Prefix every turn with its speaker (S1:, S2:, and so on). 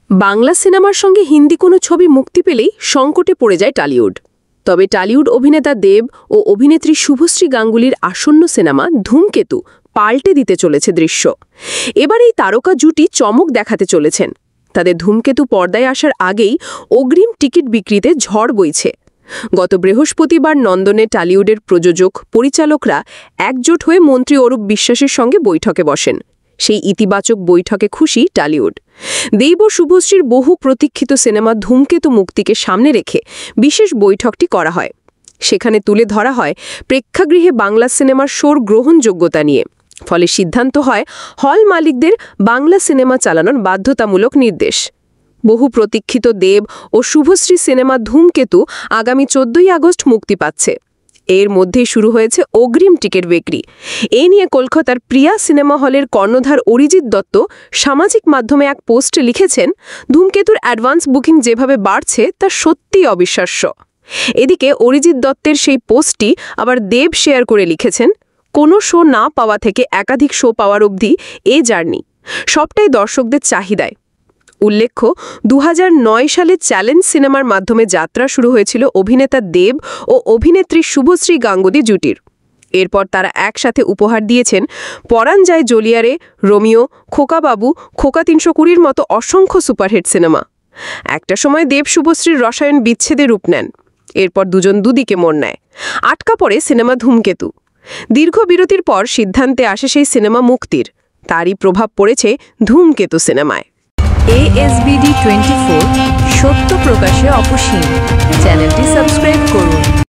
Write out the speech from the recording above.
S1: বাংলা সিনেমার সঙ্গে হিন্দি কোনো ছবি মুক্তি পেলেই সংকটে পড়ে যায় টলিউড। তবে টলিউড অভিনেতা দেব ও অভিনেত্রী শুভশ্রী গাঙ্গুলির আসন্ন সিনেমা ধূমকেতু পাল্টে দিতে চলেছে দৃশ্য। এবার এই তারকা জুটি চমক দেখাতে চলেছেন। তাদের ধূমকেতু পর্দায় আসার আগেই অগ্রিম টিকিট বিক্রিতে ঝড় বইছে। গত বৃহস্পতিবার নন্দনে টলিউডের প্রযোজক পরিচালকরা একজোট হয়ে মন্ত্রী অরূপ বিশ্বাসের সঙ্গে বৈঠকে বসেন। সেই ইতিবাচক বৈঠকে খুশি টলিউড। দেব ও শুভশ্রীর বহু প্রতীক্ষিত সিনেমা ধূমকেতু মুক্তিকে সামনে রেখে বিশেষ বৈঠকটি করা হয়। সেখানে তুলে ধরা হয় প্রেক্ষাগৃহে বাংলা সিনেমার শোর গ্রহণযোগ্যতা নিয়ে। ফলে সিদ্ধান্ত হয় হল মালিকদের বাংলা সিনেমা চালানোর বাধ্যতামূলক নির্দেশ। বহু প্রতীক্ষিত দেব ও শুভশ্রী সিনেমা ধূমকেতু আগামী 14ই আগস্ট মুক্তি পাচ্ছে। এর মধ্যেই শুরু হয়েছে অগ্রিম টিকিট বিক্রি। এ নিয়ে কলকাতার প্রিয়া সিনেমা হলের কর্ণধার অরিজিৎ দত্ত সামাজিক মাধ্যমে এক পোস্টে লিখেছেন, ধূমকেতুর অ্যাডভান্স বুকিং যেভাবে বাড়ছে তা সত্যিই অবিশ্বাস্য। এদিকে অরিজিৎ দত্তের সেই পোস্টটি আবার দেব শেয়ার করে লিখেছেন, কোনো শো না পাওয়া থেকে একাধিক শো পাওয়ার অবধি এ জার্নি, সবটাই দর্শকদের চাহিদায়। উল্লেখ্য, 2009 সালে চ্যালেঞ্জ সিনেমার মাধ্যমে যাত্রা শুরু হয়েছিল অভিনেতা দেব ও অভিনেত্রী শুভশ্রী গাঙ্গুলি জুটির। এরপর তারা একসাথে উপহার দিয়েছেন পরাণ যায় জ্বলিয়ারে, রোমিও, খোকাবাবু, খোকা 320-র মতো অসংখ্য সুপারহিট সিনেমা। একটা সময় দেব শুভশ্রীর রসায়ন বিচ্ছেদে রূপ নেন। এরপর দুজন দুদিকে মোড় নেয়। আটকা পড়ে সিনেমা ধূমকেতু। দীর্ঘ বিরতির পর সিদ্ধান্তে আসে সেই সিনেমা মুক্তির। তারই প্রভাব পড়েছে ধূমকেতু সিনেমায়।
S2: ASBD 24 সত্য প্রকাশে অপসীম। চ্যানেলটি সাবস্ক্রাইব করুন।